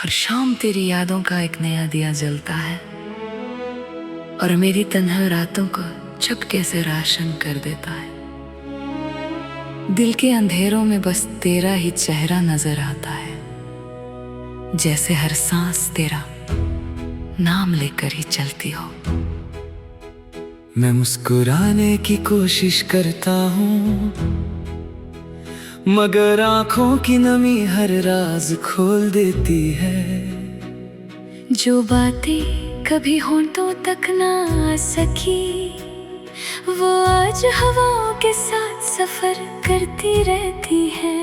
हर शाम तेरी यादों का एक नया दिया जलता है और मेरी तन्हा रातों को चुपके से रोशन कर देता है। दिल के अंधेरों में बस तेरा ही चेहरा नजर आता है, जैसे हर सांस तेरा नाम लेकर ही चलती हो। मैं मुस्कुराने की कोशिश करता हूँ, मगर आंखों की नमी हर राज खोल देती है। जो बातें कभी होंठों तक ना आ सकी, वो आज हवाओं के साथ सफर करती रहती है।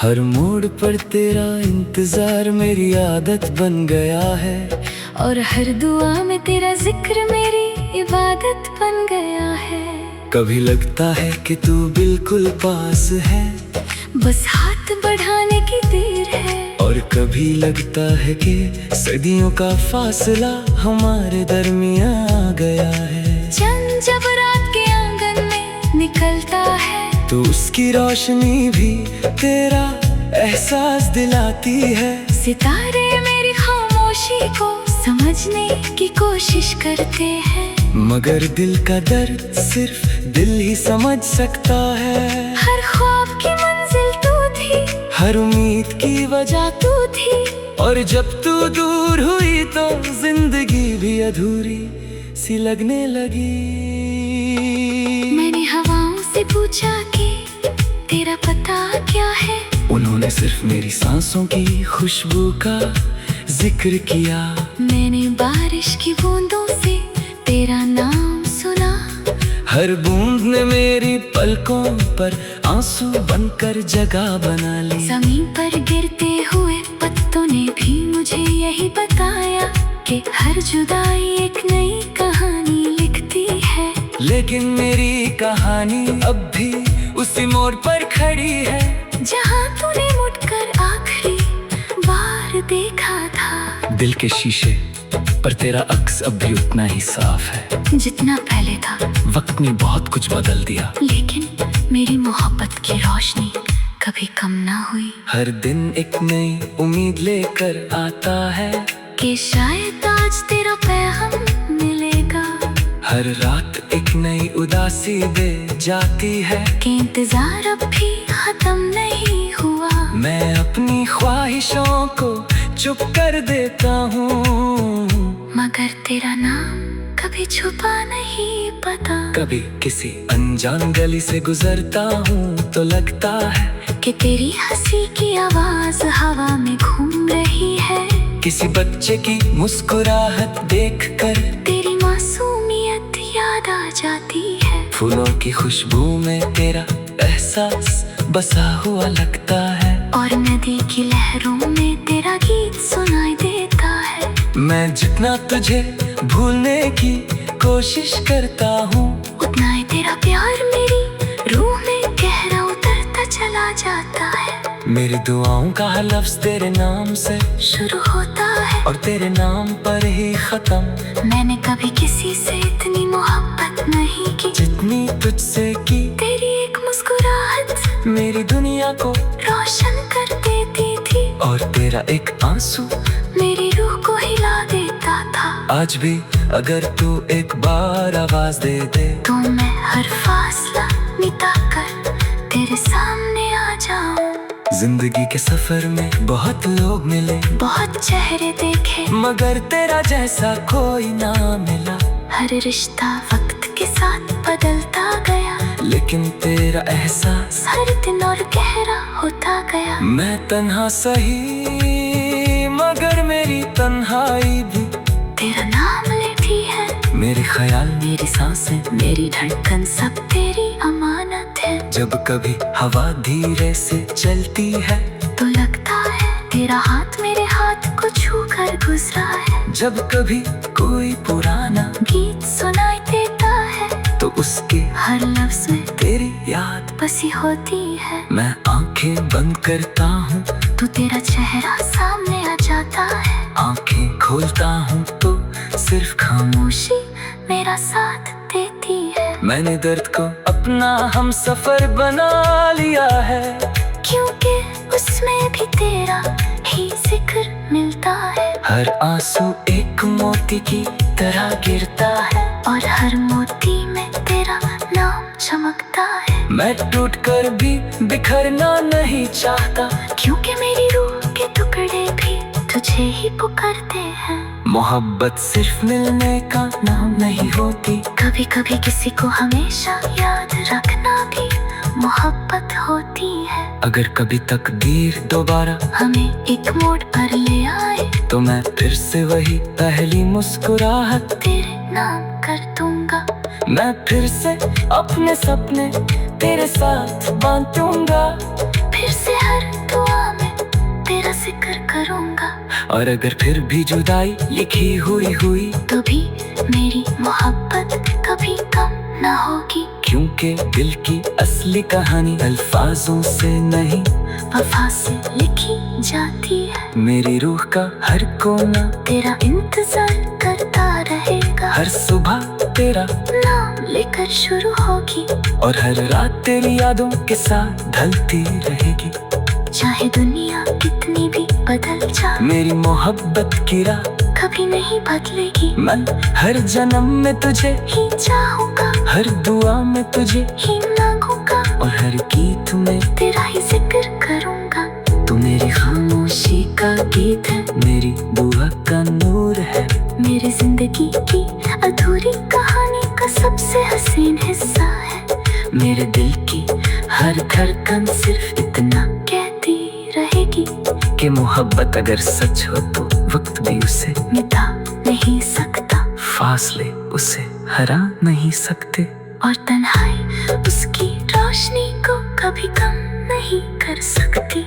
हर मोड़ पर तेरा इंतजार मेरी आदत बन गया है, और हर दुआ में तेरा जिक्र मेरी इबादत बन गया है। कभी लगता है कि तू बिल्कुल पास है, बस हाथ बढ़ाने की देर है। और कभी लगता है कि सदियों का फासला हमारे दरमियां आ गया है। चंद जब रात के आंगन में निकलता है, तो उसकी रोशनी भी तेरा एहसास दिलाती है। सितारे मेरी खामोशी को समझने की कोशिश करते हैं, मगर दिल का दर्द सिर्फ दिल ही समझ सकता है। हर ख्वाब की मंजिल तू थी, हर उम्मीद की वजह तू थी, और जब तू दूर हुई तो जिंदगी भी अधूरी सी लगने लगी। मैंने हवाओं से पूछा कि तेरा पता क्या है, उन्होंने सिर्फ मेरी सांसों की खुशबू का जिक्र किया। मैंने बारिश की बूंदों से तेरा नाम सुना, हर बूंद ने मेरी पलकों पर आंसू बनकर जगह बना ली। जमीन पर गिरते हुए पत्तों ने भी मुझे यही बताया कि हर जुदाई एक नई कहानी लिखती है। लेकिन मेरी कहानी अब भी उसी मोड़ पर खड़ी है, जहाँ तूने मुड़कर आखिरी बार देखा था। दिल के शीशे पर तेरा अक्स अब भी उतना ही साफ है जितना पहले था। वक्त ने बहुत कुछ बदल दिया, लेकिन मेरी मोहब्बत की रोशनी कभी कम ना हुई। हर दिन एक नई उम्मीद लेकर आता है कि शायद आज तेरा पैगाम मिलेगा। हर रात एक नई उदासी दे जाती है कि इंतजार अब भी खत्म नहीं हुआ। मैं अपनी ख्वाहिशों को चुप कर देता हूँ, मगर तेरा नाम कभी छुपा नहीं पता। कभी किसी अनजान गली से गुजरता हूँ तो लगता है कि तेरी हंसी की आवाज हवा में घूम रही है। किसी बच्चे की मुस्कुराहट देखकर तेरी मासूमियत याद आ जाती है। फूलों की खुशबू में तेरा एहसास बसा हुआ लगता है, और नदी की लहरों में तेरा गीत सुनाई देता है। मैं जितना तुझे भूलने की कोशिश करता हूँ, उतना ही तेरा प्यार मेरी रूह में गहरा उतरता चला जाता है। मेरी दुआओं का हर लफ्ज तेरे नाम से शुरू होता है और तेरे नाम पर ही खत्म। मैंने कभी किसी से इतनी मोहब्बत नहीं की जितनी तुझसे की। तेरी एक मुस्कुराहट मेरी दुनिया को रोशन कर देती थी, और तेरा एक आंसू मेरी रूह को हिला देता था। आज भी अगर तू एक बार आवाज दे दे, तो मैं हर फासला मिटाकर तेरे सामने आ जाऊं। जिंदगी के सफर में बहुत लोग मिले, बहुत चेहरे देखे, मगर तेरा जैसा कोई ना मिला। हर रिश्ता वक्त के साथ बदलता गया, लेकिन तेरा एहसास हर दिन और गहरा होता गया। मैं तन्हा सही, मगर मेरी तन्हाई भी तेरा नाम लेती है। मेरे ख्याल, मेरी सांसें, मेरी धड़कन सब तेरी अमानत है। जब कभी हवा धीरे से चलती है, तो लगता है तेरा हाथ मेरे हाथ को छू कर गुजरा है। जब कभी कोई पुराना गीत सुनाई देता है, तो उसके हर लफ्ज में तेरी याद बसी होती है। मैं आंखें बंद करता हूँ तो तेरा चेहरा सामने आ जाता है। आंखें खोलता हूँ तो सिर्फ खामोशी मेरा साथ देती है। मैंने दर्द को अपना हम सफर बना लिया है, क्योंकि उसमें भी तेरा ही जिक्र मिलता हर आंसू एक मोती की तरह गिरता है, और हर मोती में तेरा नाम चमकता है। मैं टूट कर भी बिखरना नहीं चाहता, क्योंकि मेरी रूह के टुकड़े भी तुझे ही पुकारते हैं। मोहब्बत सिर्फ मिलने का नाम नहीं होती, कभी कभी किसी को हमेशा याद रखना भी मोहब्बत होती है। अगर कभी तकदीर दोबारा हमें एक मोड़ पर ले आए, तो मैं फिर से वही पहली मुस्कुराहट तेरे नाम कर दूंगा। मैं फिर से अपने सपने तेरे साथ बांटूंगा, फिर से हर दुआ में तेरा जिक्र करूंगा। और अगर फिर भी जुदाई लिखी हुई तो भी मेरी मोहब्बत कभी कम ना होगी, क्योंकि दिल की असली कहानी अल्फाजों से नहीं वफा से लिखी जाती है। मेरी रूह का हर कोना तेरा इंतजार करता रहेगा, हर सुबह तेरा नाम लेकर शुरू होगी, और हर रात तेरी यादों के साथ ढलती रहेगी। चाहे दुनिया कितनी भी बदल जाए, मेरी मोहब्बत की राह कभी नहीं बदलेगी। मैं हर जन्म में तुझे ही चाहूंगा, हर दुआ में तुझे ही मांगूंगा, और हर गीत में तेरा ही जिक्र करूंगा। तू मेरी खामोशी का गीत है, मेरी दुआ का नूर है, मेरी जिंदगी की अधूरी कहानी का सबसे हसीन हिस्सा है। मेरे दिल की हर धड़कन सिर्फ इतना कहती रहेगी कि मोहब्बत अगर सच हो तो वक्त भी उसे मिटा नहीं सकता, फासले उसे हरा नहीं सकते, और तन्हाई उसकी रोशनी को कभी कम नहीं कर सकती।